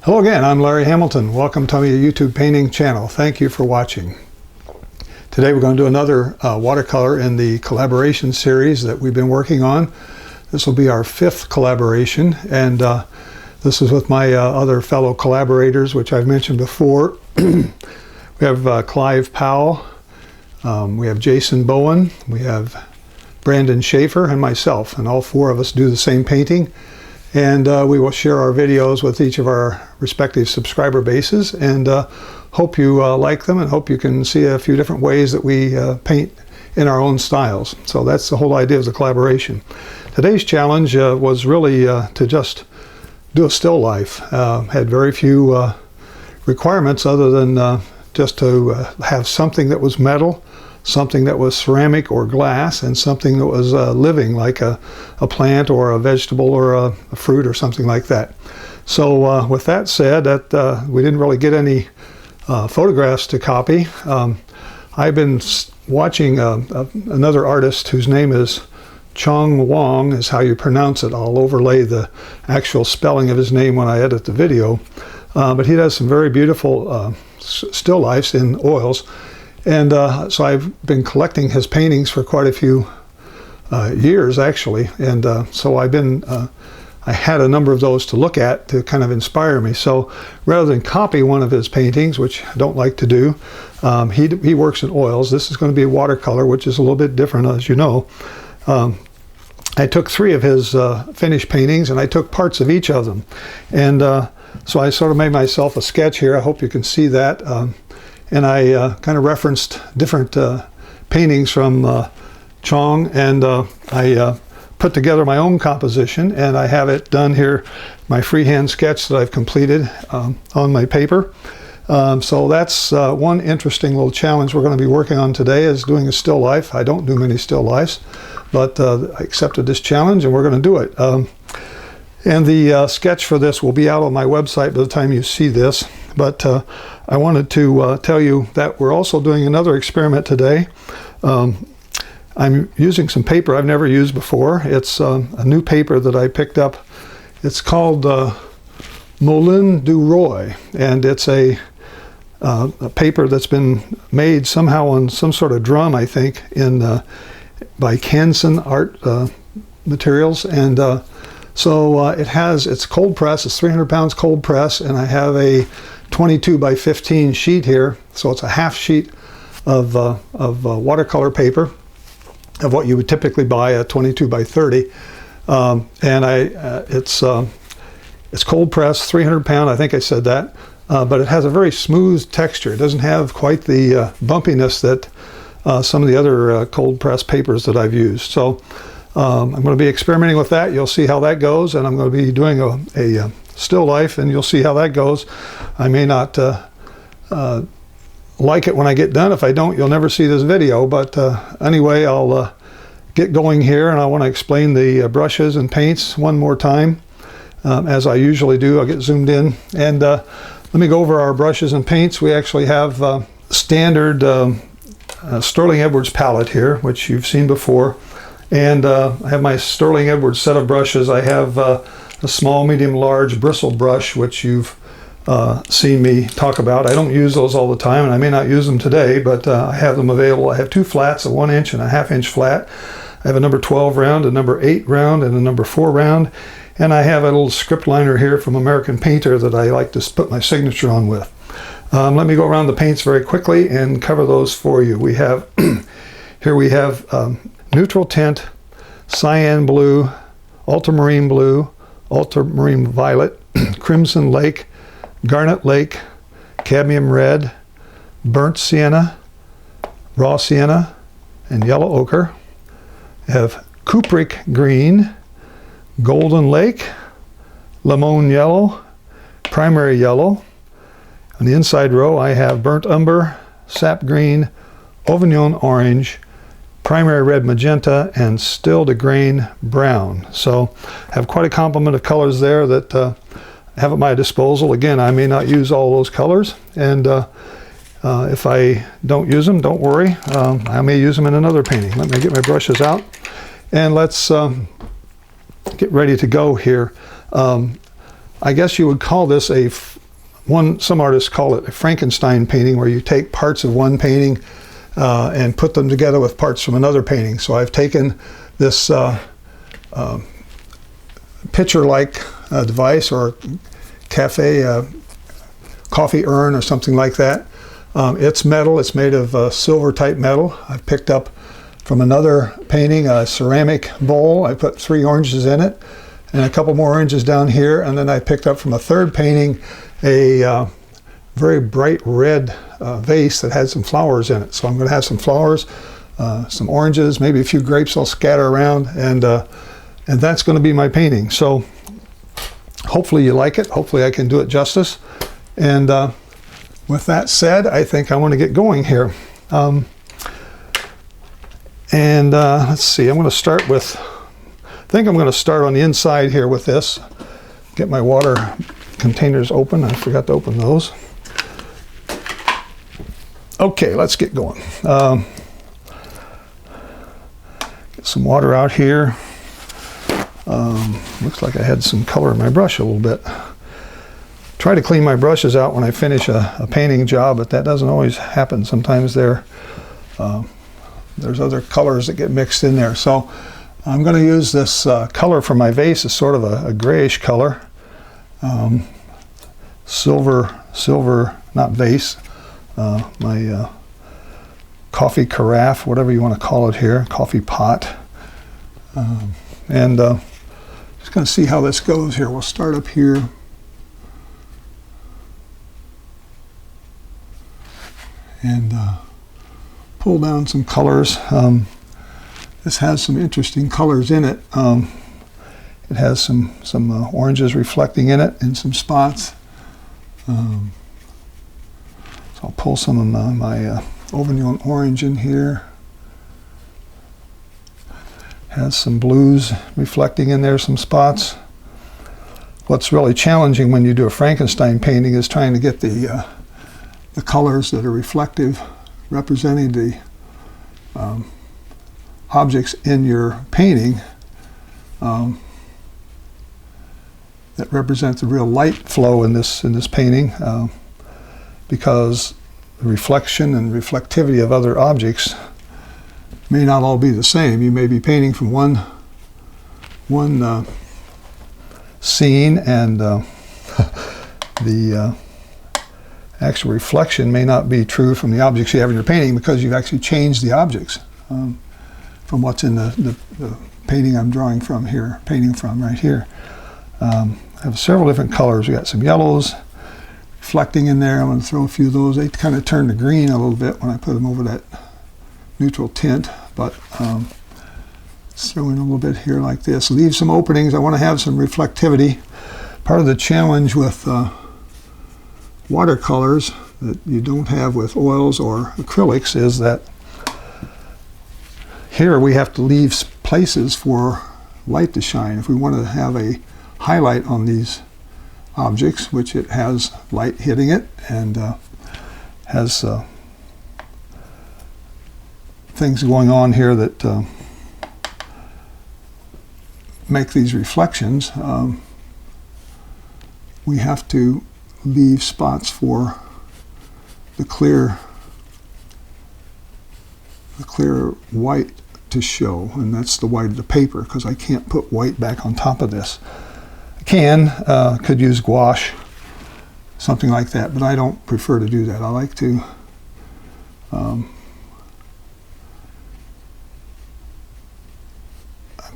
Hello again, I'm Larry Hamilton. Welcome to my YouTube painting channel. Thank you for watching. Today we're going to do another watercolor in the collaboration series that we've been working on. This will be our 5th collaboration, and this is with my other fellow collaborators, which I've mentioned before. We have Clive Powell, we have Jason Bowen, we have Brandon Schaefer, and myself, and all 4 of us do the same painting. And we will share our videos with each of our respective subscriber bases, and hope you like them, and hope you can see a few different ways that we paint in our own styles. So that's the whole idea of the collaboration. Today's challenge was really to just do a still life. Had very few requirements other than just to have something that was metal, something that was ceramic or glass, and something that was living, like a plant or a vegetable or a fruit or something like that. So with that said, that we didn't really get any photographs to copy. I've been watching another artist whose name is Chong Wong, is how you pronounce it. I'll overlay the actual spelling of his name when I edit the video. But he does some very beautiful still lifes in oils. And so I've been collecting his paintings for quite a few years, actually. And so I had a number of those to look at to kind of inspire me. So rather than copy one of his paintings, which I don't like to do, he works in oils. This is going to be a watercolor, which is a little bit different, as you know. I took 3 of his finished paintings, and I took parts of each of them. And so I sort of made myself a sketch here. I hope you can see that. And I kind of referenced different paintings from Chong, and I put together my own composition, and I have it done here, my freehand sketch that I've completed on my paper. So that's one interesting little challenge we're going to be working on today, is doing a still life. I don't do many still lifes, but I accepted this challenge, and we're going to do it. And the sketch for this will be out on my website by the time you see this. But I wanted to tell you that we're also doing another experiment today. I'm using some paper I've never used before. It's a new paper that I picked up. It's called Moulin du Roi, and it's a paper that's been made somehow on some sort of drum, I think, by Canson Art Materials. And so it's cold press. It's 300 pounds cold press, and I have a 22 by 15 sheet here. So it's a half sheet of watercolor paper, of what you would typically buy at 22 by 30. And it's cold press, 300 pound, I think I said that. But it has a very smooth texture. It doesn't have quite the bumpiness that some of the other cold press papers that I've used. So I'm going to be experimenting with that. You'll see how that goes, and I'm going to be doing a still life, and you'll see how that goes. I may not like it when I get done. If I don't, you'll never see this video. But anyway, I'll get going here, and I want to explain the brushes and paints one more time, as I usually do. I'll get zoomed in, and let me go over our brushes and paints. We actually have standard Sterling Edwards palette here, which you've seen before. And I have my Sterling Edwards set of brushes. I have a small, medium, large bristle brush, which you've seen me talk about. I don't use those all the time, and I may not use them today, but I have them available. I have 2 flats, a 1 inch and a 1/2 inch flat. I have a number 12 round, a number 8 round, and a number 4 round. And I have a little script liner here from American Painter that I like to put my signature on with. Let me go around the paints very quickly and cover those for you. We have here we have neutral tint, cyan blue, ultramarine violet, crimson lake, garnet lake, cadmium red, burnt sienna, raw sienna, and yellow ochre. We have cupric green, golden lake, lemon yellow, primary yellow. On the inside row, I have burnt umber, sap green, Auvergne orange, primary red magenta, and still de grain brown. So I have quite a complement of colors there that I have at my disposal. Again, I may not use all those colors, and if I don't use them, don't worry. I may use them in another painting. Let me get my brushes out, and let's get ready to go here. I guess you would call this some artists call it a Frankenstein painting, where you take parts of one painting and put them together with parts from another painting. So I've taken this pitcher-like device, or coffee urn or something like that. It's metal. It's made of silver type metal. I've picked up from another painting a ceramic bowl. I put 3 oranges in it and a couple more oranges down here. And then I picked up from a third painting a very bright red vase that had some flowers in it. So I'm going to have some flowers, some oranges, maybe a few grapes I'll scatter around, and that's going to be my painting. So hopefully you like it. Hopefully I can do it justice. And with that said, I think I want to get going here. Let's see, I'm going to start with, I think I'm going to start on the inside here with this. Get my water containers open. I forgot to open those. Okay, let's get going. Get some water out here. Looks like I had some color in my brush a little bit. Try to clean my brushes out when I finish a painting job, but that doesn't always happen. Sometimes there's other colors that get mixed in there. So I'm going to use this color for my vase. It's sort of a grayish color. Silver, not vase. My coffee carafe, whatever you want to call it here, coffee pot. Just going to see how this goes here. We'll start up here. And pull down some colors. This has some interesting colors in it. It has some oranges reflecting in it in some spots. So I'll pull some of my Auvergnat orange in here. Has some blues reflecting in there, some spots. What's really challenging when you do a Frankenstein painting is trying to get the colors that are reflective, representing the objects in your painting that represent the real light flow in this painting, because the reflection and reflectivity of other objects may not all be the same. You may be painting from one scene, and the actual reflection may not be true from the objects you have in your painting, because you've actually changed the objects from what's in the painting I'm drawing from here, painting from right here. I have several different colors. We got some yellows reflecting in there. I'm going to throw a few of those. They kind of turn to green a little bit when I put them over that neutral tint, but let's throw in a little bit here like this. Leave some openings. I want to have some reflectivity. Part of the challenge with watercolors that you don't have with oils or acrylics is that here we have to leave places for light to shine. If we want to have a highlight on these objects, which it has light hitting it and has things going on here that make these reflections, we have to leave spots for the clear white to show, and that's the white of the paper, because I can't put white back on top of this. I could use gouache, something like that, but I don't prefer to do that. I like to I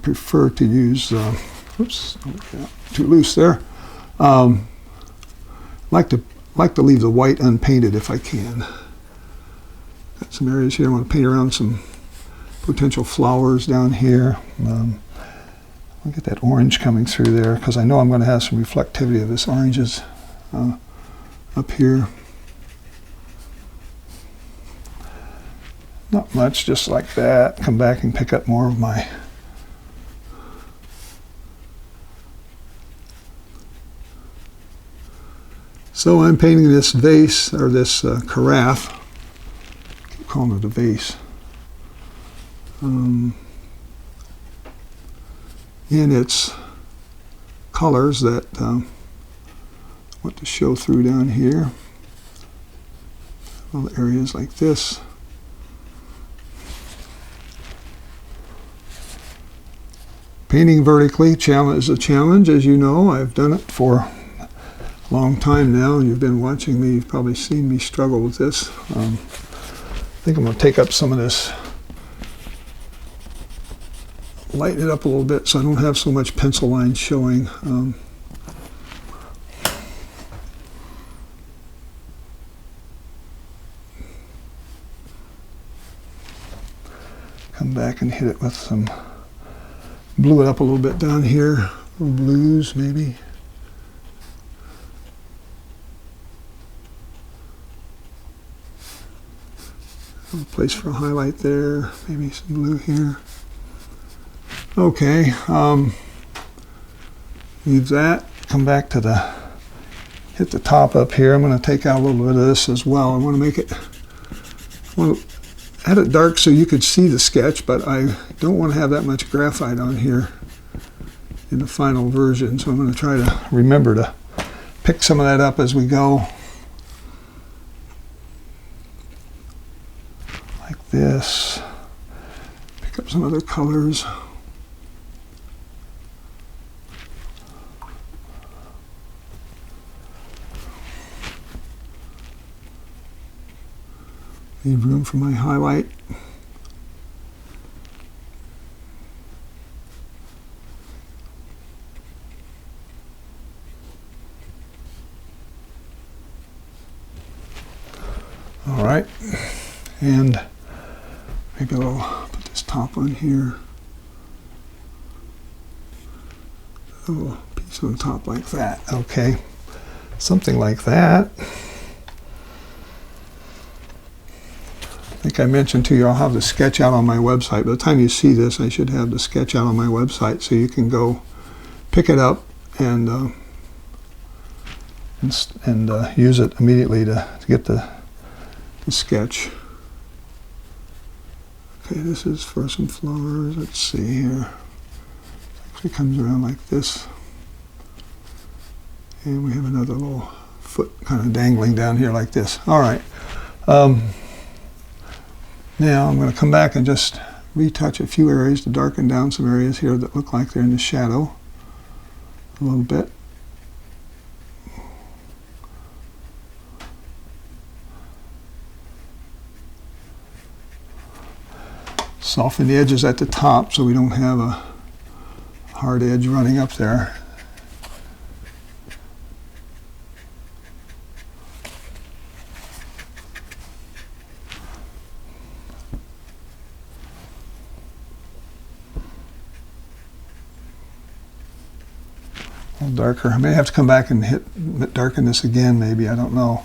prefer to use oops, too loose there. Like to leave the white unpainted if I can. Got some areas here I want to paint around some potential flowers down here. I'll get that orange coming through there, because I know I'm going to have some reflectivity of this oranges up here. Not much, just like that. Come back and pick up more of my So I'm painting this vase, or this carafe. I keep calling it a vase. In its colors that what to show through down here. Little areas like this. Painting vertically is a challenge, as you know. I've done it for a long time now, and you've been watching me. You've probably seen me struggle with this. I think I'm going to take up some of this, lighten it up a little bit so I don't have so much pencil lines showing. Come back and hit it with some, blew it up a little bit down here, little blues maybe. A place for a highlight there, maybe some blue here. Okay, leave that, come back to the, hit the top up here. I'm going to take out a little bit of this as well. I want to make it, I had it dark so you could see the sketch, but I don't want to have that much graphite on here in the final version, so I'm going to try to remember to pick some of that up as we go. Like this. Pick up some other colors. Leave room for my highlight. All right, and maybe I'll put this top on here. A little piece on top like that. Okay, something like that. I think I mentioned to you I'll have the sketch out on my website. By the time you see this, I should have the sketch out on my website, so you can go pick it up and use it immediately to get the sketch. Okay, this is for some flowers. Let's see here. It actually comes around like this. And we have another little foot kind of dangling down here like this. All right. Now I'm going to come back and just retouch a few areas to darken down some areas here that look like they're in the shadow a little bit. Soften the edges at the top so we don't have a hard edge running up there. A little darker. I may have to come back and darken this again, maybe. I don't know.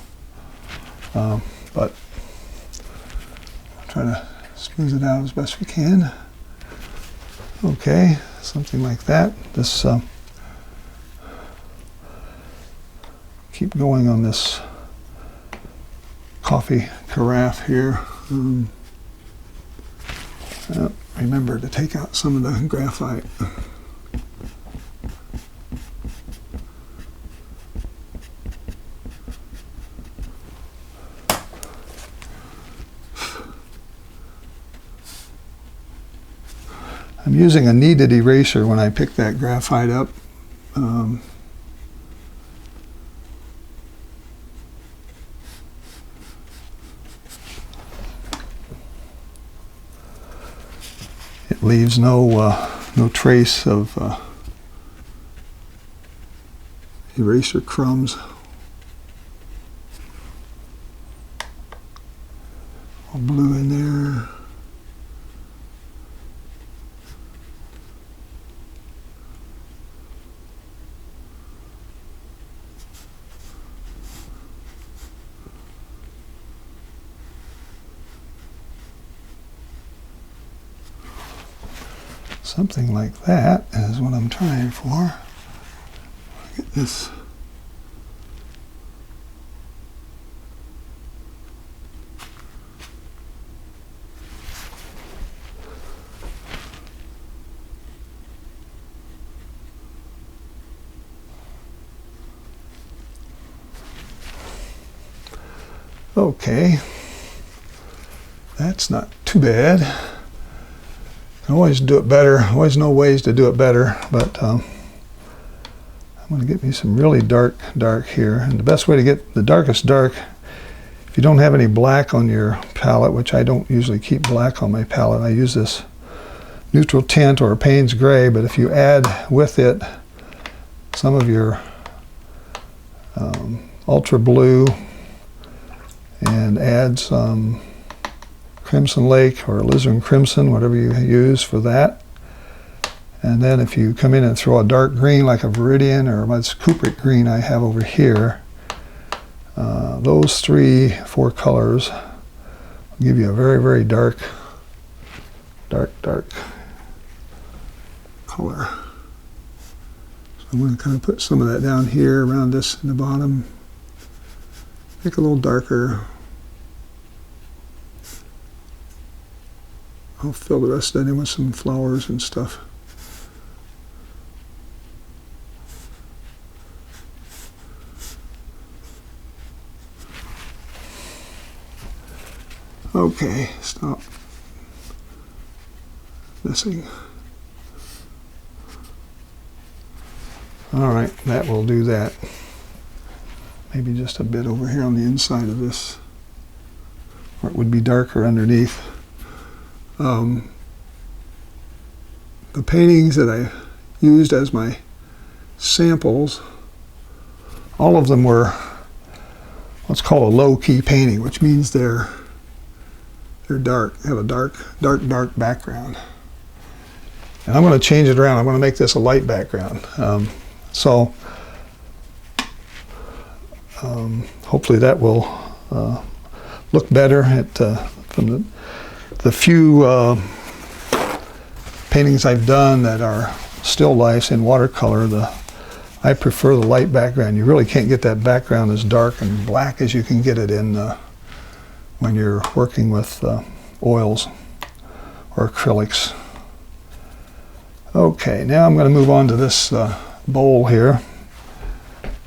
But I'll try to smooth it out as best we can. Okay, something like that. This keep going on this coffee carafe here. Remember to take out some of the graphite. I'm using a kneaded eraser when I pick that graphite up. It leaves no trace of eraser crumbs. All blue in there. Something like that is what I'm trying for. Get this. Okay, that's not too bad. Can always do it better. Always know ways to do it better, but I'm going to get me some really dark here. And the best way to get the darkest dark, if you don't have any black on your palette, which I don't usually keep black on my palette, I use this neutral tint or a Payne's gray, but if you add with it some of your ultra blue and add some Crimson Lake or alizarin crimson, whatever you use for that, and then if you come in and throw a dark green like a Viridian or this Cupric green I have over here, those 3-4 colors will give you a very dark color. So I'm going to kind of put some of that down here around this in the bottom, make it a little darker. I'll fill the rest of that in with some flowers and stuff. Okay, stop messing. All right, that will do that. Maybe just a bit over here on the inside of this, or it would be darker underneath. The paintings that I used as my samples, all of them were what's called a low-key painting, which means they're dark, have a dark background. And I'm going to change it around. I'm going to make this a light background. Hopefully that will look better from the few paintings I've done that are still lifes in watercolor. I prefer the light background. You really can't get that background as dark and black as you can get it in when you're working with oils or acrylics. Okay, now I'm going to move on to this bowl here.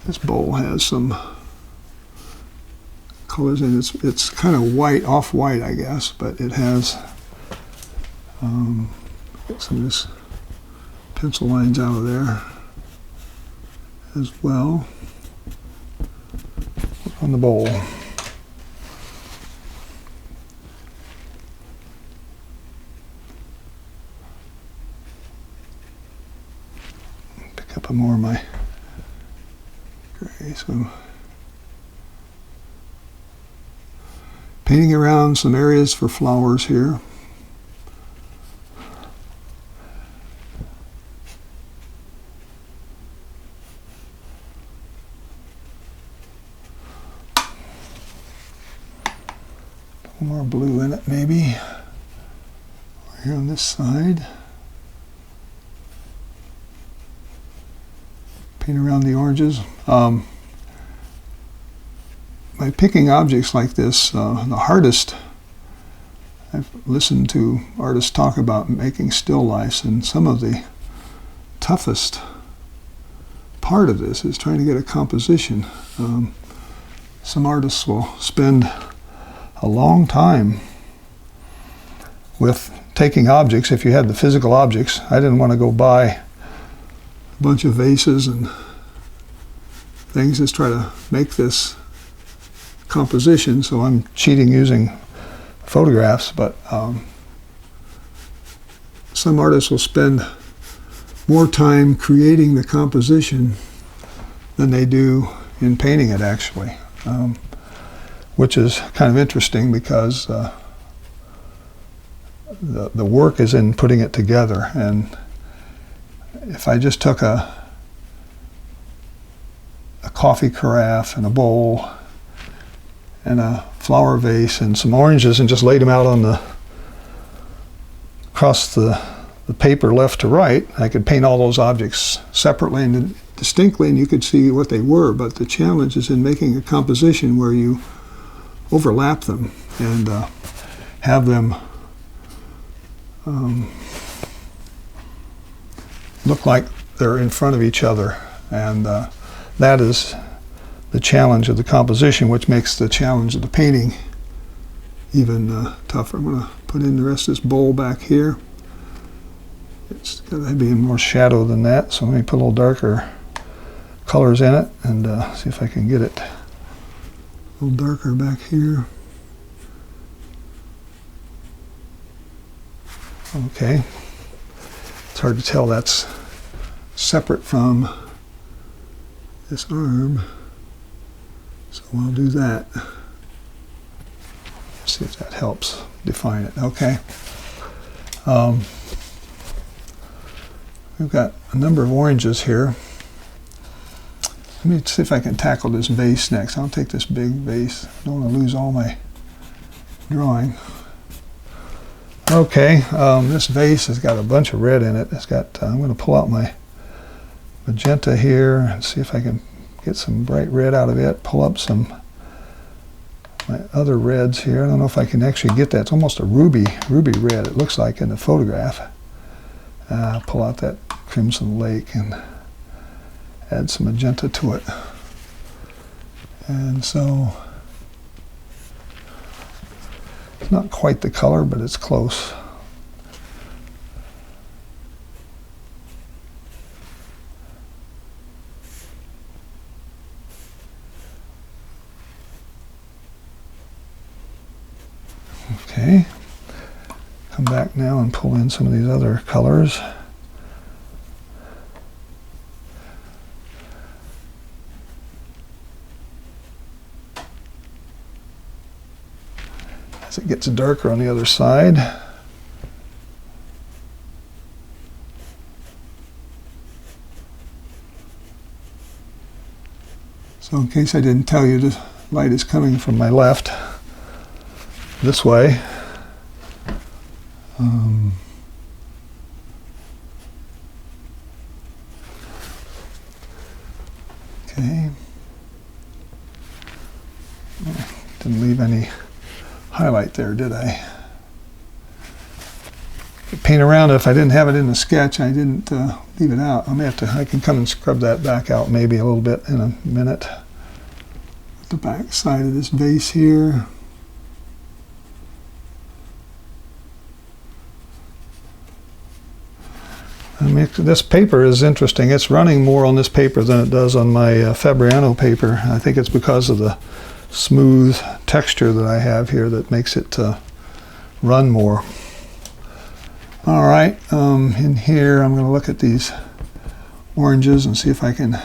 This bowl has some colors in it. It's kind of white, off-white, I guess, but it has get some of this pencil lines out of there as well on the bowl. Pick up more of my gray. So painting around some areas for flowers here. More blue in it, maybe. Here on this side. Paint around the oranges. By picking objects like this, the hardest, I've listened to artists talk about making still lifes, and some of the toughest part of this is trying to get a composition. Some artists will spend a long time with taking objects. If you had the physical objects, I didn't want to go buy a bunch of vases and things, just try to make this composition, so I'm cheating using photographs, but some artists will spend more time creating the composition than they do in painting it, actually. Which is kind of interesting because the work is in putting it together. And if I just took a coffee carafe and a bowl and a flower vase and some oranges and just laid them out on across the paper left to right, I could paint all those objects separately and distinctly, and you could see what they were. But the challenge is in making a composition where you overlap them and have them look like they're in front of each other, and that's the challenge of the composition, which makes the challenge of the painting even tougher. I'm going to put in the rest of this bowl back here. It's got to be more shadow than that, so let me put a little darker colors in it and see if I can get it a little darker back here. Okay, it's hard to tell that's separate from this arm, so I'll do that. See if that helps define it. Okay. We've got a number of oranges here. Let me see if I can tackle this vase next. I'll take this big vase. I don't want to lose all my drawing. Okay, this vase has got a bunch of red in it. It's got, I'm going to pull out my magenta here and see if I can get some bright red out of it. Pull up some my other reds here. I don't know if I can actually get that. It's almost a ruby red, it looks like in the photograph. Pull out that Crimson Lake and add some magenta to it. And so, it's not quite the color, but it's close. Okay, come back now and pull in some of these other colors. As it gets darker on the other side. So in case I didn't tell you, the light is coming from my left this way. Okay. Didn't leave any highlight there, did I? Paint around it. If I didn't have it in the sketch, I didn't leave it out. I can come and scrub that back out maybe a little bit in a minute. The back side of this vase here. This paper is interesting. It's running more on this paper than it does on my Fabriano paper. I think it's because of the smooth texture that I have here that makes it run more. All right, in here I'm going to look at these oranges and see if I can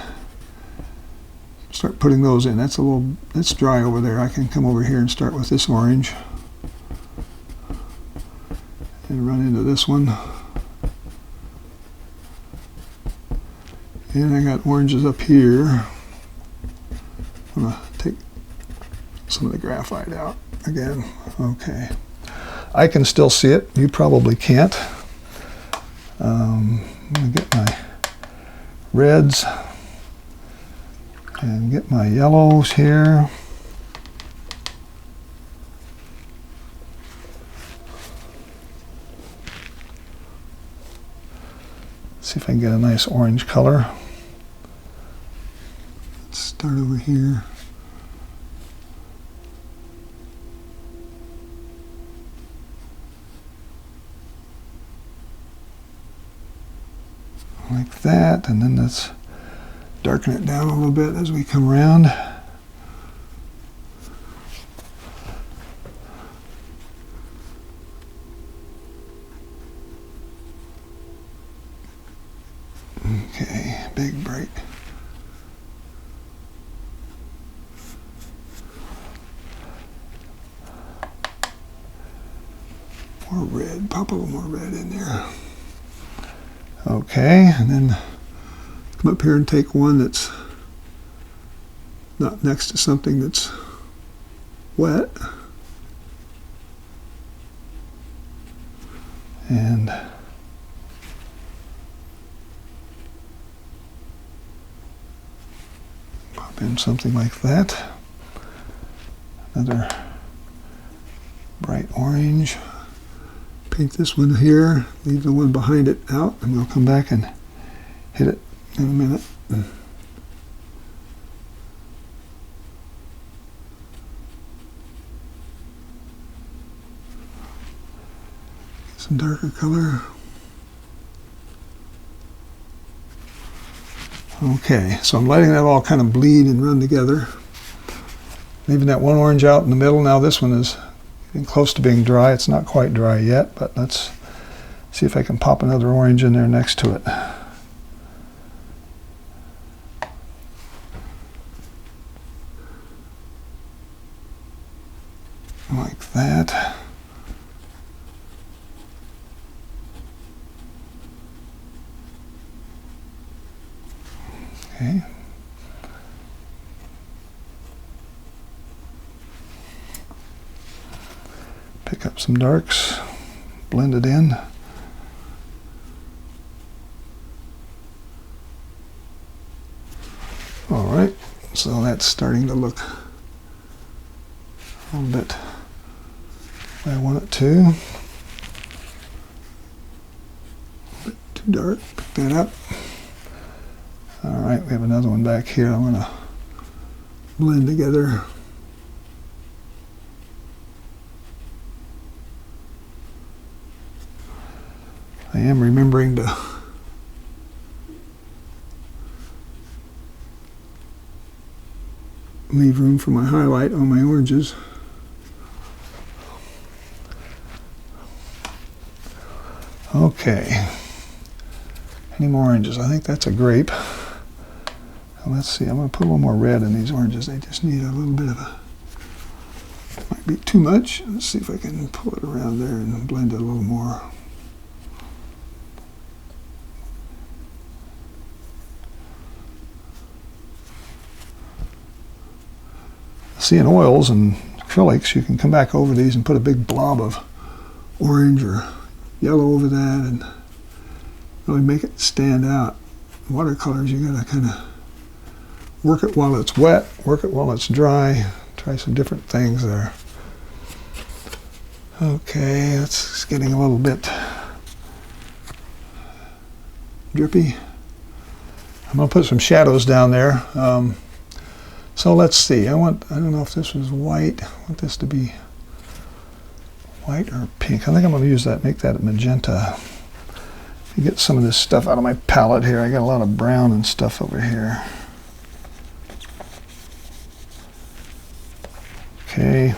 start putting those in. It's dry over there. I can come over here and start with this orange and run into this one. And I got oranges up here. I'm going to take some of the graphite out again. Okay. I can still see it. You probably can't. I'm going to get my reds and get my yellows here. See if I can get a nice orange color. Let's start over here. Like that, and then let's darken it down a little bit as we come around. Okay, big bright. More red, pop a little more red in there. Okay, and then come up here and take one that's not next to something that's wet. And pop in something like that. Another bright orange. Paint this one here, leave the one behind it out, and we'll come back and hit it in a minute. some darker color. Okay, so I'm letting that all kind of bleed and run together. Leaving that one orange out in the middle. Now this one is getting close to being dry. It's not quite dry yet, but let's see if I can pop another orange in there next to it. Like that. Okay. Pick up some darks, blend it in. All right, so that's starting to look a little bit where I want it to. A bit too dark, pick that up. All right, we have another one back here. I'm gonna blend together. I am remembering to leave room for my highlight on my oranges. Okay. Any more oranges? I think that's a grape. Let's see, I'm going to put a little more red in these oranges. They just need a little bit of a, might be too much. Let's see if I can pull it around there and blend it a little more. See, in oils and acrylics, you can come back over these and put a big blob of orange or yellow over that and really make it stand out. Watercolors, you got to kind of work it while it's wet, work it while it's dry, try some different things there. Okay, it's getting a little bit drippy. I'm going to put some shadows down there. So let's see, I don't know if this was white. I want this to be white or pink. I think I'm going to use that, make that magenta. Get some of this stuff out of my palette here. I got a lot of brown and stuff over here. Okay.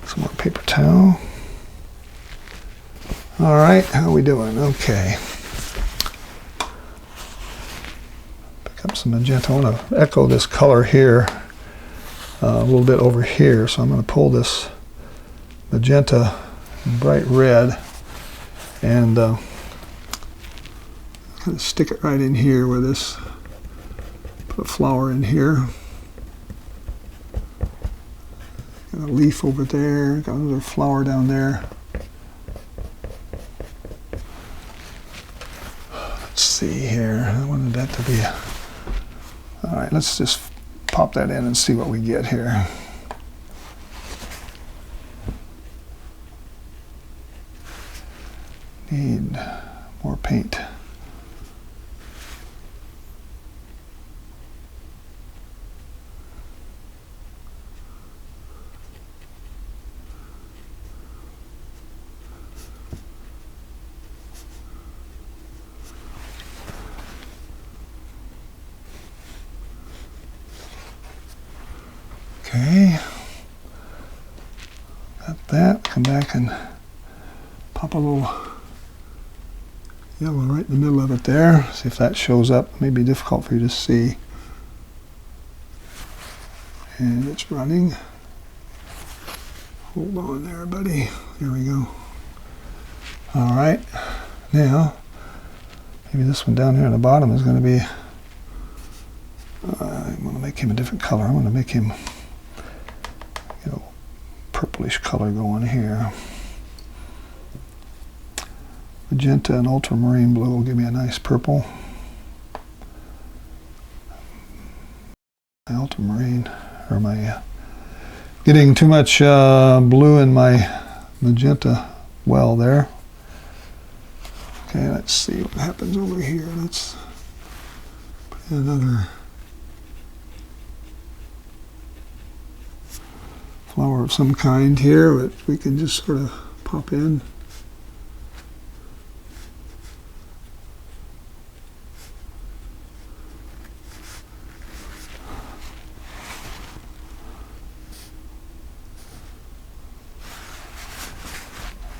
Some more paper towel. All right, how are we doing? Okay. Pick up some magenta. I want to echo this color here. A little bit over here, so I'm going to pull this magenta bright red and kind of stick it right in here where this, put a flower in here, got a leaf over there, got another flower down there. Let's see here, I wanted that to be, all right, let's just pop that in and see what we get here. Need more paint. Okay, got that. Come back and pop a little yellow right in the middle of it there. See if that shows up. It may be difficult for you to see. And it's running. Hold on there, buddy. There we go. All right, now maybe this one down here on the bottom is going to be, I'm going to make him a different color. I'm going to make him, you know, purplish color going here. Magenta and ultramarine blue will give me a nice purple. My ultramarine, or my, getting too much blue in my magenta well there. Okay, let's see what happens over here. Let's put in another flower of some kind here, but we can just sort of pop in.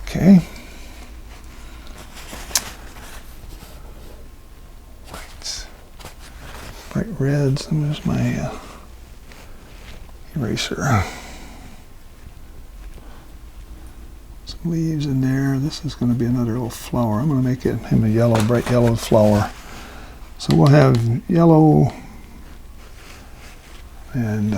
Okay. Bright reds, and there's my eraser. Some leaves in there. This is going to be another little flower. I'm going to make him a yellow, bright yellow flower. So we'll have yellow and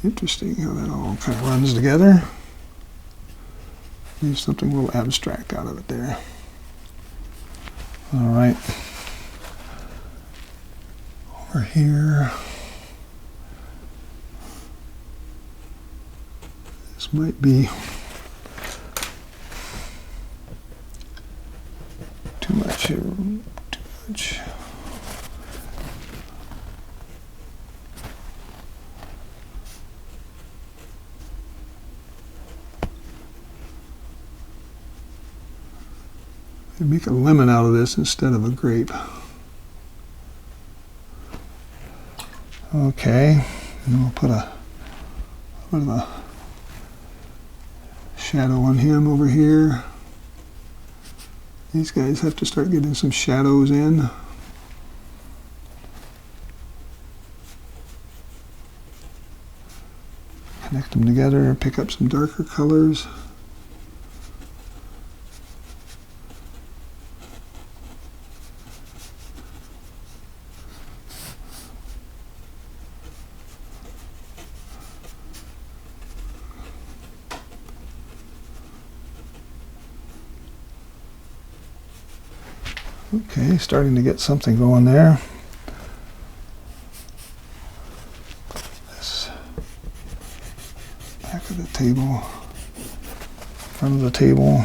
interesting how that all kind of runs together. Leave something a little abstract out of it there. All right. Over here. This might be too much here. Too much. Make a lemon out of this instead of a grape. Okay, and we'll put a bit of a shadow on him over here. These guys have to start getting some shadows in. Connect them together and pick up some darker colors. Okay, starting to get something going there. This back of the table, front of the table.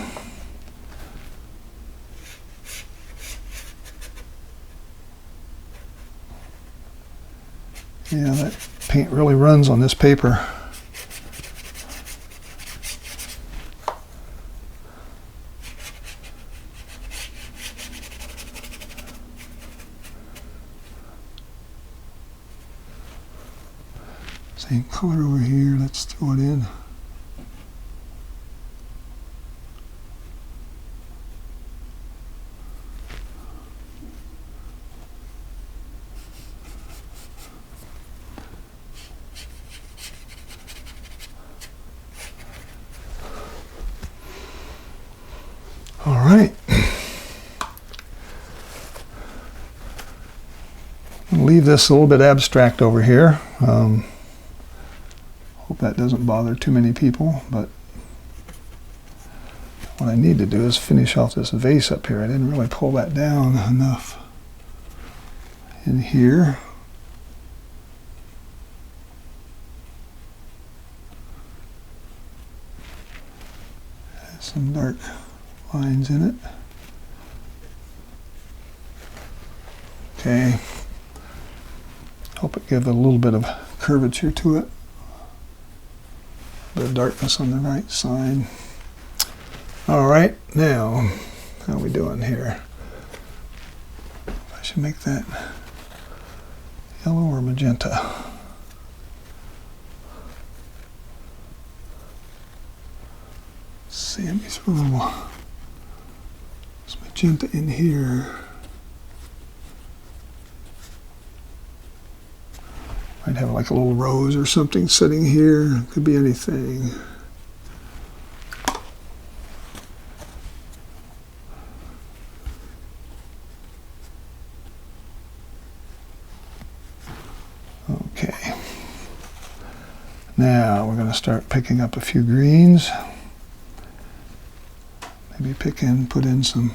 Yeah, that paint really runs on this paper. Same color over here, let's throw it in. All right. I'll leave this a little bit abstract over here. Hope that doesn't bother too many people, but what I need to do is finish off this vase up here. I didn't really pull that down enough in here. Has some dark lines in it. Okay. Hope it gives a little bit of curvature to it. The darkness on the right side. All right, now how are we doing here? I should make that yellow or magenta. Let's see, let me throw some magenta in here. Might have like a little rose or something sitting here. Could be anything. Okay. Now we're going to start picking up a few greens. Maybe put in some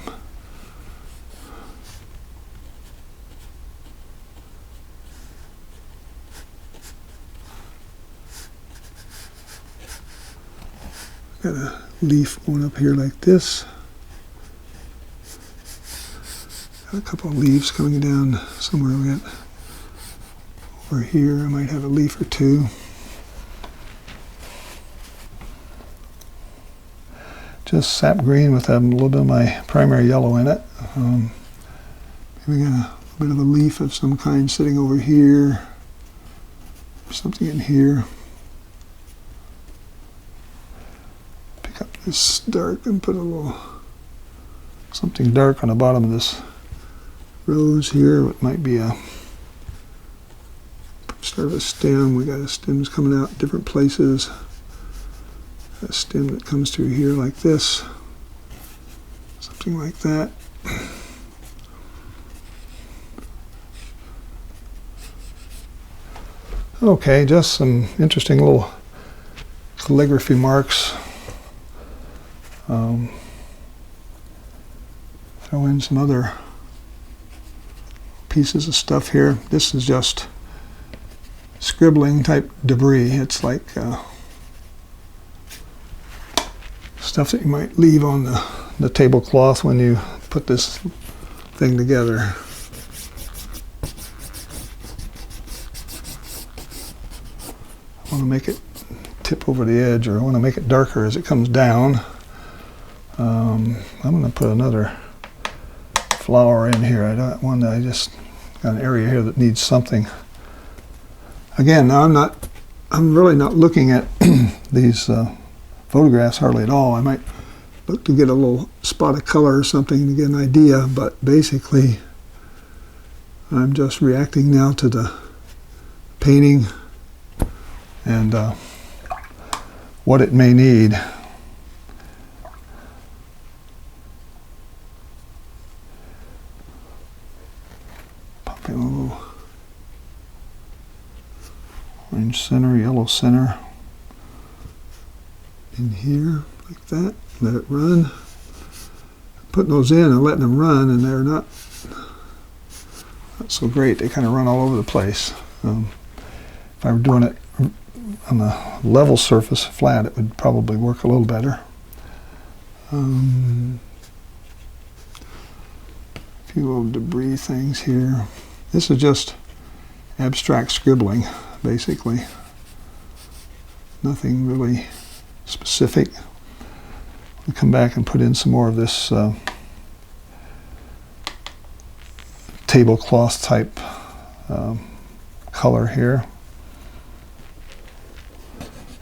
got a leaf going up here like this. Got a couple of leaves coming down somewhere. We got over here. I might have a leaf or two. Just sap green with a little bit of my primary yellow in it. We got a bit of a leaf of some kind sitting over here. Something in here. Pick up this dark and put a little something dark on the bottom of this rose here. It might be a start of a stem. We got stems coming out different places. A stem that comes through here like this. Something like that. Okay, just some interesting little calligraphy marks. Throw in some other pieces of stuff here. This is just scribbling type debris. It's like stuff that you might leave on the tablecloth when you put this thing together. I want to make it tip over the edge, or I want to make it darker as it comes down. I'm going to put another flower in here. I just got an area here that needs something. Again, now I'm really not looking at these photographs hardly at all. I might look to get a little spot of color or something to get an idea, but basically I'm just reacting now to the painting and what it may need. Pop in a little orange center, yellow center in here like that. Let it run. Putting those in and letting them run, and they're not so great. They kind of run all over the place. If I were doing it on a level surface, flat, it would probably work a little better. A few little debris things here. This is just abstract scribbling, basically. Nothing really specific. We'll come back and put in some more of this tablecloth type color here.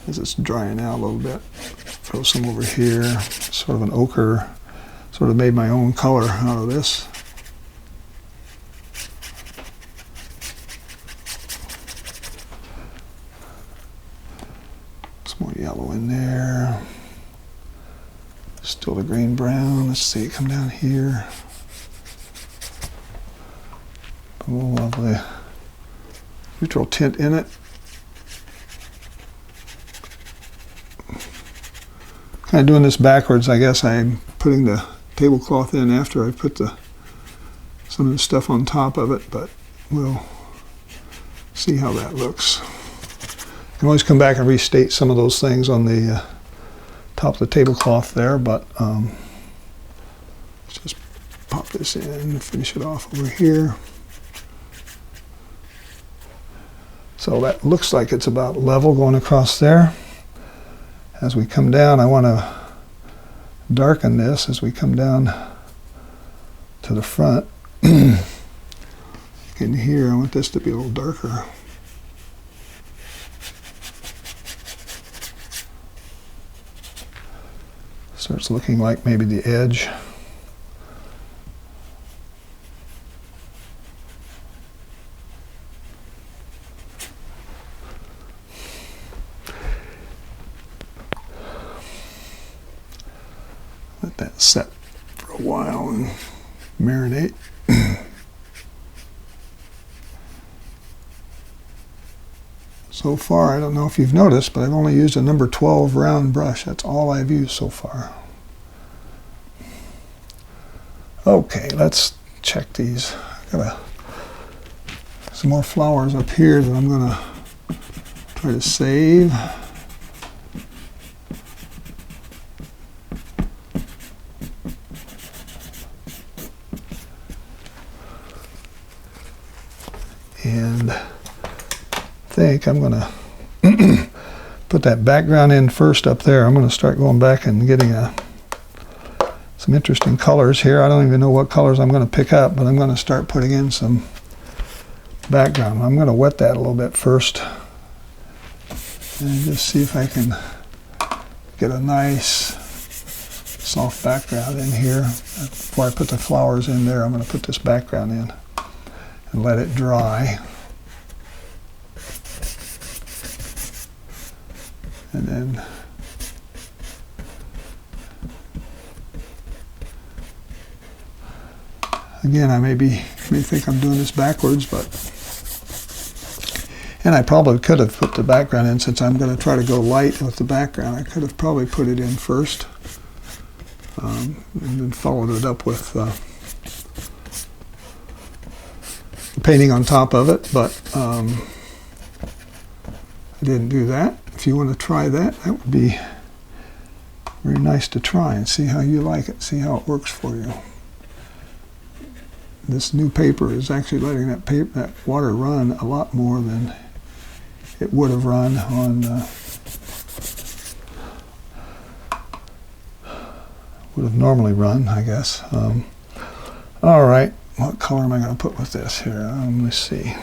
As it's drying out a little bit, throw some over here, sort of an ochre, sort of made my own color out of this. Some more yellow in there. Still the green brown. Let's see it come down here. Put a little of the neutral tint in it. Kind of doing this backwards, I guess. I'm putting the tablecloth in after I put some of the stuff on top of it, but we'll see how that looks. You can always come back and restate some of those things on the top of the tablecloth there, but let's just pop this in and finish it off over here. So that looks like it's about level going across there. As we come down, I want to darken this as we come down to the front. In here, I want this to be a little darker. Starts looking like maybe the edge. Let that set for a while and marinate. So far, I don't know if you've noticed, but I've only used a number 12 round brush. That's all I've used so far. Okay, let's check these. I've got some more flowers up here that I'm going to try to save. think I'm going to put that background in first up there. I'm going to start going back and getting some interesting colors here. I don't even know what colors I'm going to pick up, but I'm going to start putting in some background. I'm going to wet that a little bit first and just see if I can get a nice soft background in here. Before I put the flowers in there, I'm going to put this background in and let it dry. And then again, I may think I'm doing this backwards, and I probably could have put the background in, since I'm going to try to go light with the background. I could have probably put it in first, and then followed it up with painting on top of it, but I didn't do that. If you want to try that, that would be very nice to try and see how you like it, see how it works for you. This new paper is actually letting that water run a lot more than it would have run on would have normally run, I guess. All right, what color am I going to put with this here? Let me see.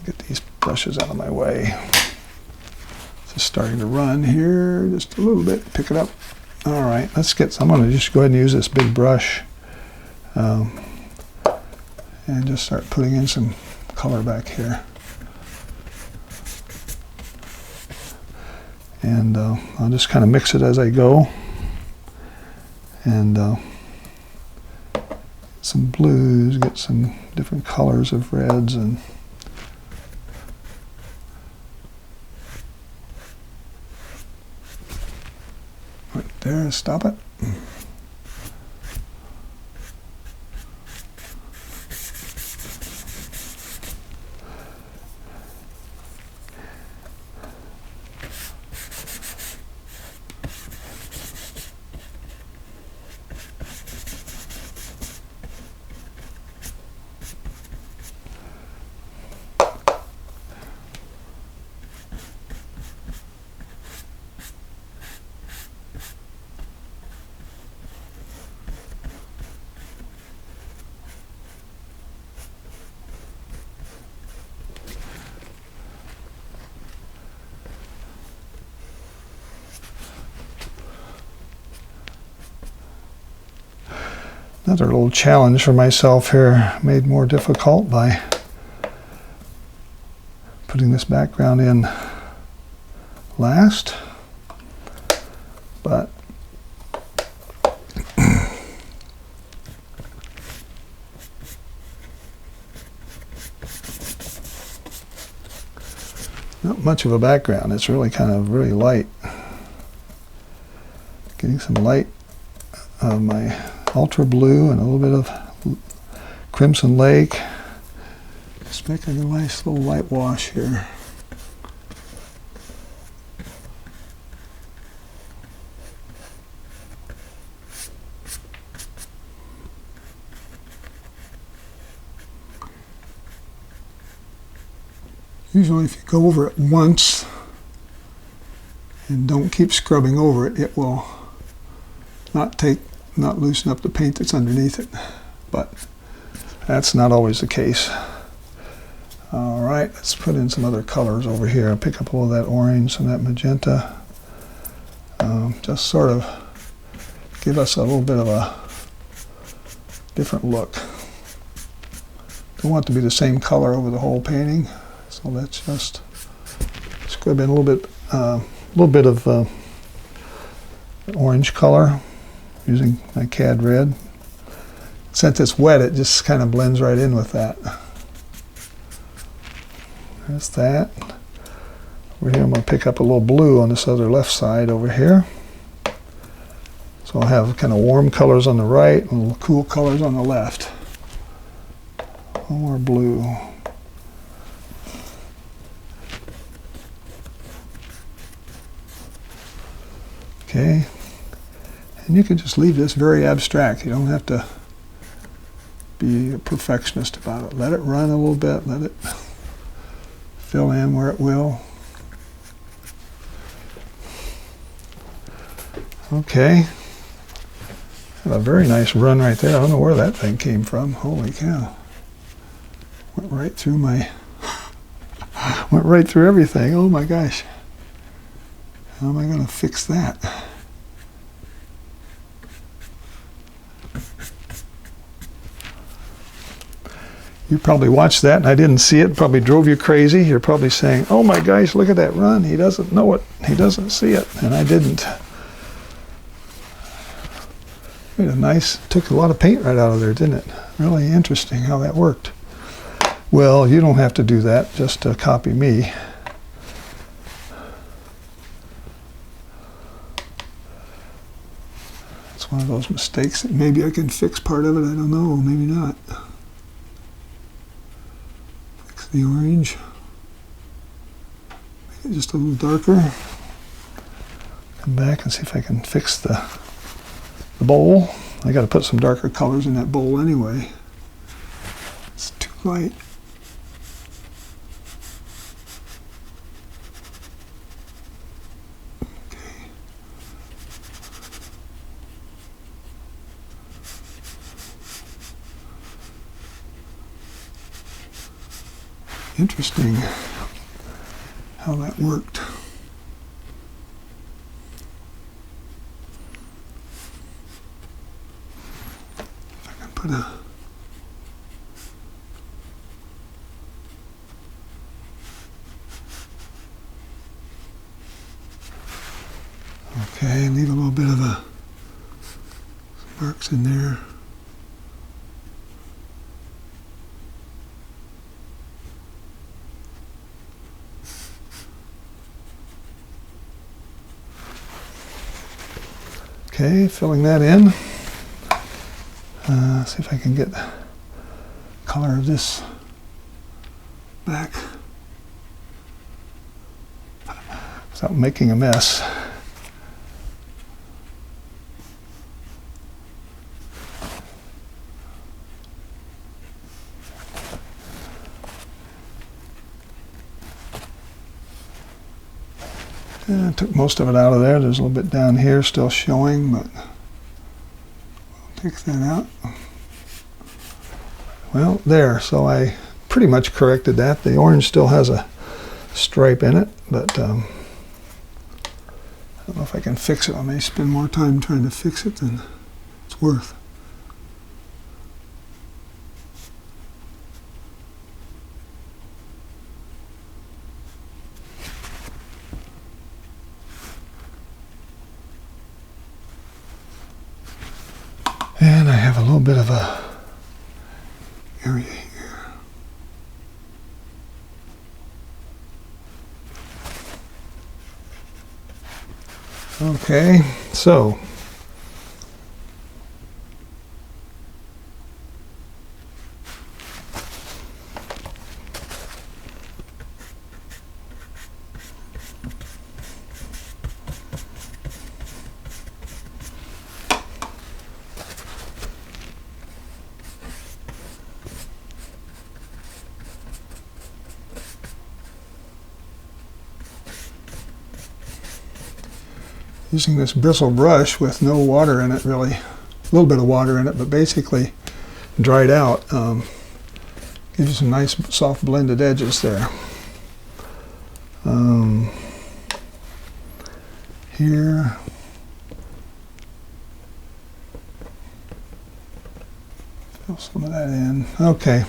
Get these brushes out of my way. It's starting to run here just a little bit. Pick it up. All right, I'm going to just go ahead and use this big brush and just start putting in some color back here. And I'll just kind of mix it as I go. And some blues, get some different colors of reds, and right there, stop it. Another little challenge for myself here, made more difficult by putting this background in last. But not much of a background. It's really kind of really light. Getting some light of my ultra blue and a little bit of crimson lake. Just making a nice little light wash here. Usually if you go over it once and don't keep scrubbing over it, it will not loosen up the paint that's underneath it, but that's not always the case. All right, let's put in some other colors over here. I'll pick up a little of that orange and that magenta. Just sort of give us a little bit of a different look. Don't want it to be the same color over the whole painting, so let's just scrub in a little bit of orange color, using my cad red. Since it's wet, it just kind of blends right in with that. There's that. Over here, I'm going to pick up a little blue on this other left side over here. So I'll have kind of warm colors on the right and cool colors on the left. More blue. Okay. And you can just leave this very abstract. You don't have to be a perfectionist about it. Let it run a little bit. Let it fill in where it will. Okay. A very nice run right there. I don't know where that thing came from. Holy cow. Went right through my... went right through everything. Oh my gosh. How am I going to fix that? You probably watched that and I didn't see it. Probably drove you crazy. You're probably saying, oh my gosh, look at that run. He doesn't know it. He doesn't see it. And I didn't. Made a nice, took a lot of paint right out of there, didn't it? Really interesting how that worked. Well, you don't have to do that, just to copy me. It's one of those mistakes that maybe I can fix part of it. I don't know, maybe not. Fix the orange. Make it just a little darker. Come back and see if I can fix the bowl. I got to put some darker colors in that bowl anyway. It's too light. Okay. Interesting how that worked. Okay, leave a little bit of some marks in there. Okay, filling that in. See if I can get the color of this back without making a mess. I took most of it out of there. There's a little bit down here still showing, but we'll take that out. Well, there, so I pretty much corrected that. The orange still has a stripe in it, but I don't know if I can fix it. I may spend more time trying to fix it than it's worth. And I have a little bit of a area here. Okay, so using this bristle brush with no water in it, really, a little bit of water in it, but basically dried out, gives you some nice soft blended edges there. Here, fill some of that in. Okay,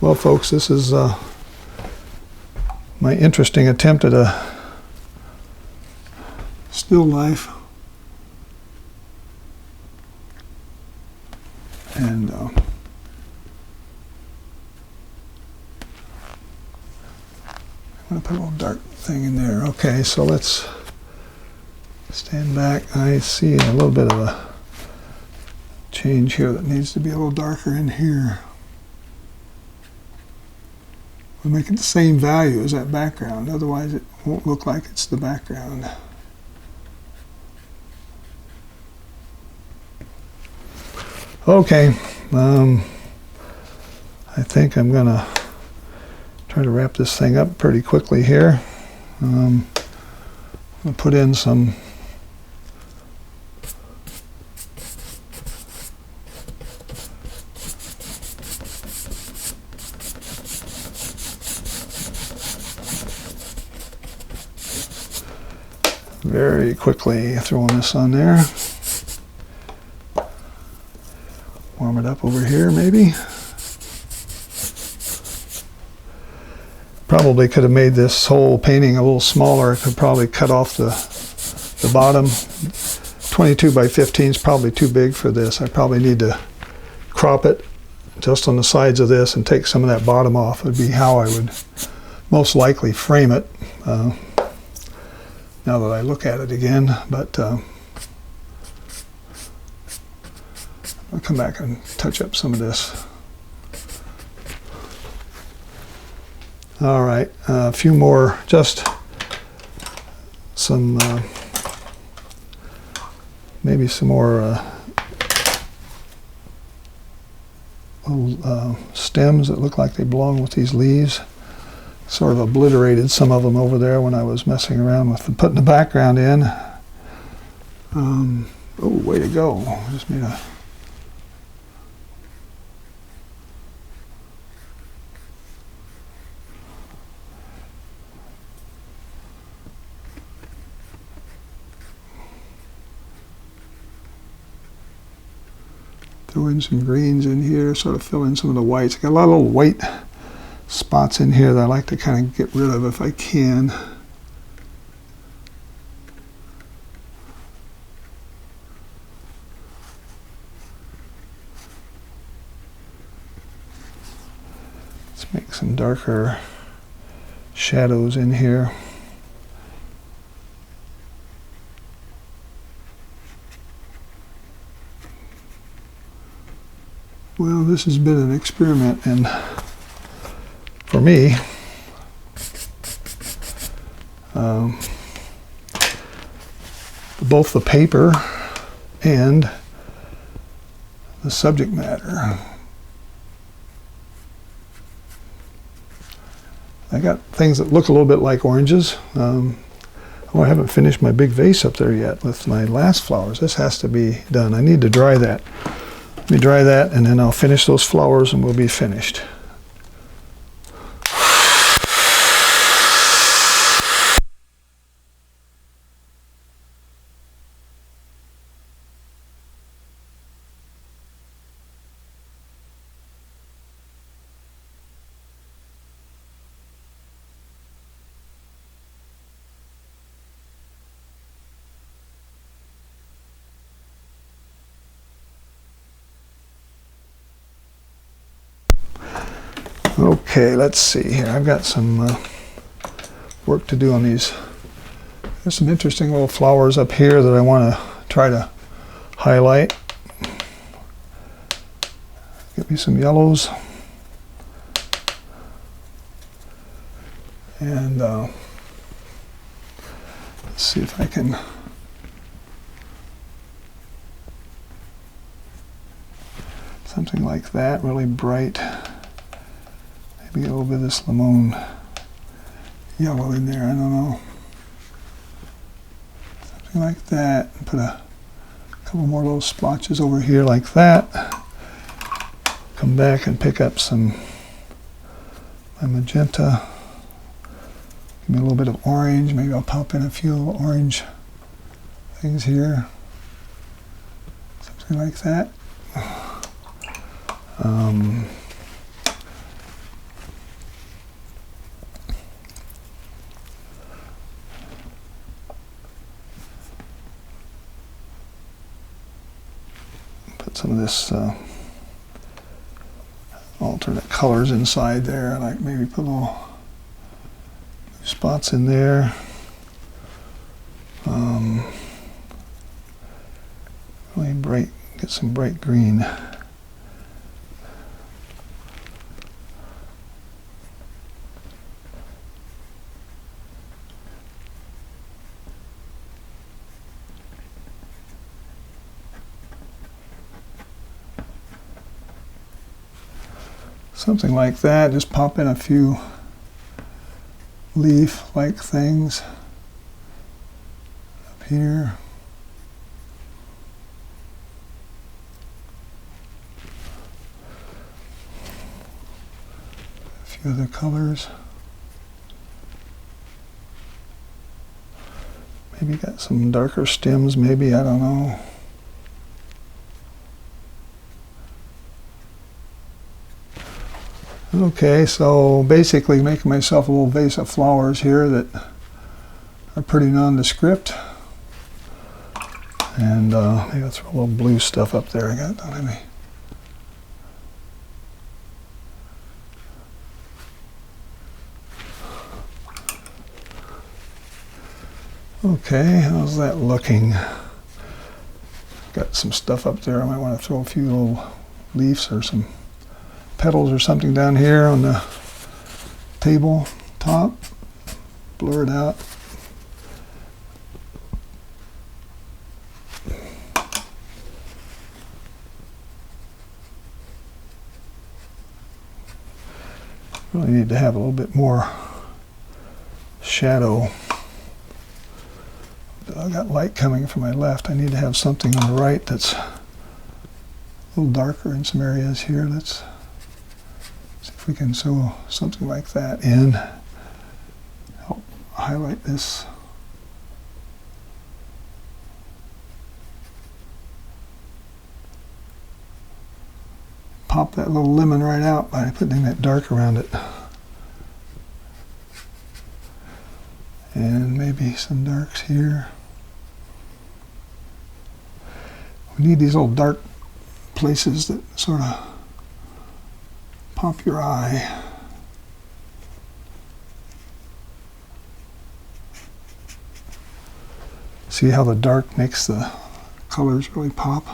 well folks, this is my interesting attempt at a still life, and I'm going to put a little dark thing in there. Okay, so let's stand back. I see a little bit of a change here that needs to be a little darker in here. We'll make it the same value as that background, otherwise it won't look like it's the background. Okay, I think I'm going to Try to wrap this thing up pretty quickly here. I'll put in some very quickly throwing this on there. Warm it up over here maybe. Probably could have made this whole painting a little smaller. I could probably cut off the bottom. 22 by 15 is probably too big for this. I probably need to crop it just on the sides of this and take some of that bottom off. Would be how I would most likely frame it. Now that I look at it again, but I'll come back and touch up some of this. All right, a few more, just some, maybe some more little stems that look like they belong with these leaves. Sort of obliterated some of them over there when I was messing around with putting the background in. Oh, way to go. Just made a... Throw in some greens in here, sort of fill in some of the whites. Got a lot of little white spots in here that I like to kind of get rid of if I can. Let's make some darker shadows in here. Well, this has been an experiment, and for me, both the paper and the subject matter. I got things that look a little bit like oranges. Oh, I haven't finished my big vase up there yet with my last flowers. This has to be done. I need to dry that. Let me dry that, and then I'll finish those flowers and we'll be finished. Okay, let's see here. I've got some work to do on these. There's some interesting little flowers up here that I want to try to highlight. Get me some yellows. And let's see if I can something like that, really bright. Maybe get a little bit of this lemon yellow in there, I don't know. Something like that. And put a couple more little splotches over here like that. Come back and pick up some my magenta. Give me a little bit of orange. Maybe I'll pop in a few little orange things here. Something like that. Put some of this alternate colors inside there. Like maybe put little spots in there. Really bright. Get some bright green. Something like that. Just pop in a few leaf-like things up here. A few other colors. Maybe got some darker stems, maybe, I don't know. Okay, so basically making myself a little vase of flowers here that are pretty nondescript. And maybe I'll throw a little blue stuff up there I got, don't I? Okay, how's that looking? Got some stuff up there. I might want to throw a few little leaves or some petals or something down here on the table top. Blur it out. Really need to have a little bit more shadow. I got light coming from my left. I need to have something on the right that's a little darker in some areas here. Let's see if we can sew something like that in. Help highlight this. Pop that little lemon right out by putting that dark around it. And maybe some darks here. We need these little dark places that sort of pop your eye. See how the dark makes the colors really pop?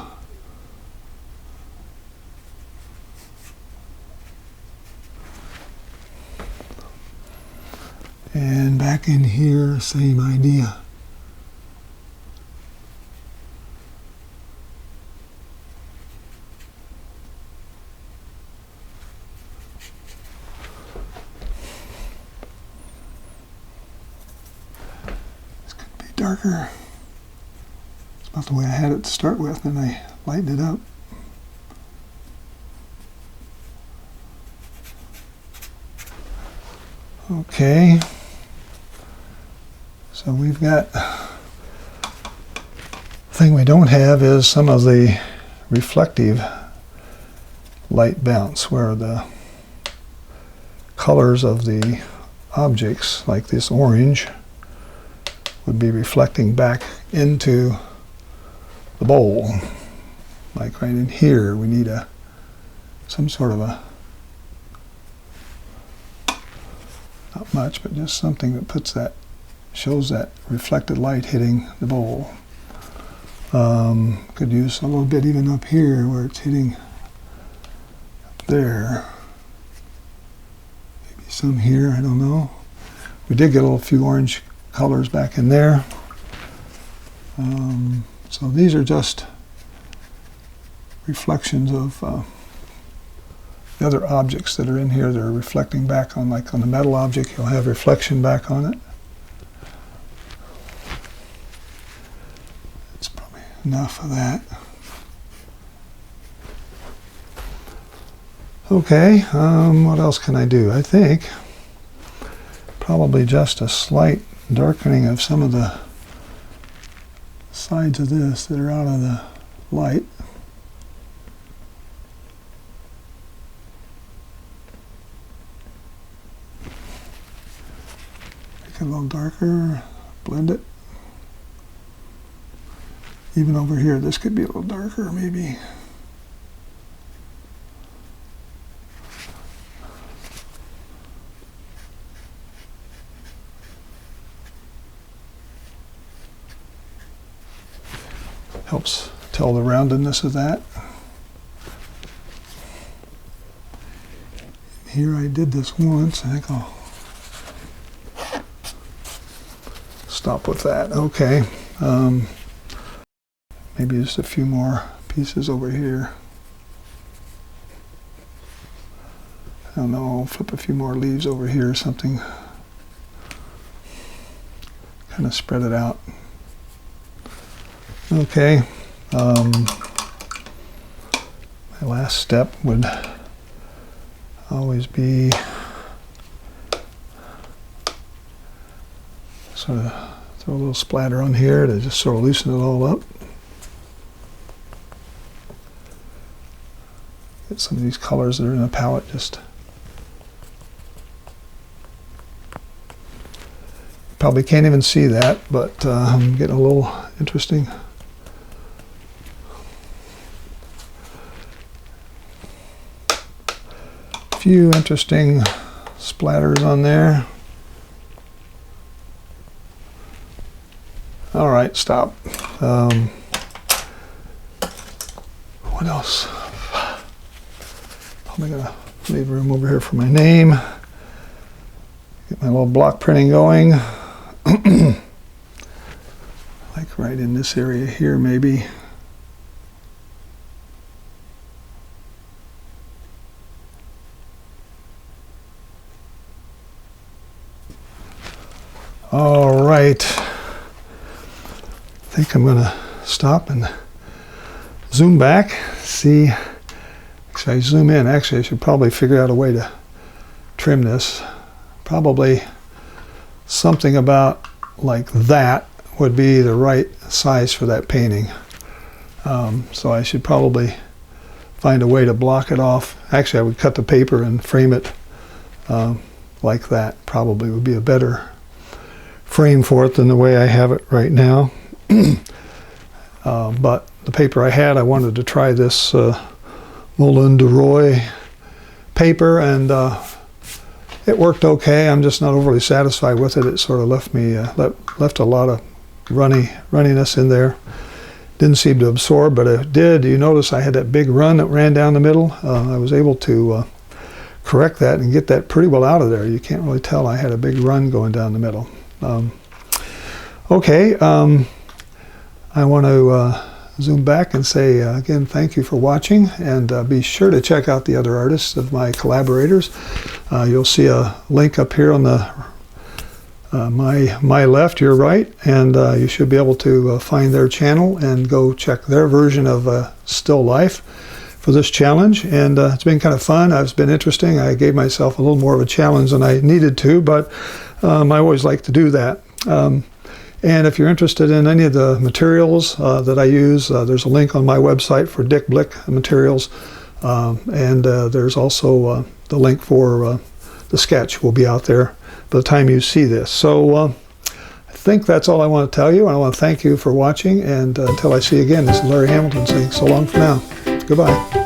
And back in here, same idea. This could be darker. It's about the way I had it to start with, and I lightened it up. Okay. So we've got, the thing we don't have is some of the reflective light bounce, where the colors of the objects, like this orange, would be reflecting back into the bowl. Like right in here, we need some sort of a, not much, but just something that puts that, shows that reflected light hitting the bowl. Could use a little bit even up here where it's hitting up there. Maybe some here, I don't know. We did get a few orange colors back in there. So these are just reflections of the other objects that are in here. They're reflecting back on, like on the metal object, you'll have reflection back on it. It's probably enough of that. Okay, what else can I do? I think probably just a slight darkening of some of the sides of this that are out of the light. Make it a little darker, blend it. Even over here, this could be a little darker, maybe. Helps tell the roundedness of that. Here I did this once. I think I'll stop with that. Okay. Maybe just a few more pieces over here. I don't know, flip a few more leaves over here or something. kind of spread it out. Okay. My last step would always be sort of throw a little splatter on here to just sort of loosen it all up. Get some of these colors that are in the palette just. Probably can't even see that, but I'm getting a little interesting. A few interesting splatters on there. All right, stop. What else? Probably gonna leave room over here for my name. Get my little block printing going. Like right in this area here, maybe. All right. I think I'm going to stop and zoom back. See, if I zoom in, actually I should probably figure out a way to trim this. Probably something about like that would be the right size for that painting. So I should probably find a way to block it off. Actually, I would cut the paper and frame it like that. Probably would be a better frame for it than the way I have it right now. But the paper I had, I wanted to try this Moulin de Roy paper, and it worked okay. I'm just not overly satisfied with it. It sort of left me left a lot of runniness in there. Didn't seem to absorb, but it did. You notice I had that big run that ran down the middle. I was able to correct that and get that pretty well out of there. You can't really tell I had a big run going down the middle. Okay, I want to zoom back and say again, thank you for watching, and be sure to check out the other artists of my collaborators. You'll see a link up here on the my left, your right, and you should be able to find their channel and go check their version of still life for this challenge. And it's been kind of fun. It's been interesting. I gave myself a little more of a challenge than I needed to, but I always like to do that. And if you're interested in any of the materials that I use, there's a link on my website for Dick Blick materials, and there's also the link for the sketch will be out there by the time you see this. So I think that's all I want to tell you, and I want to thank you for watching, and until I see you again, this is Larry Hamilton saying so long for now. Goodbye.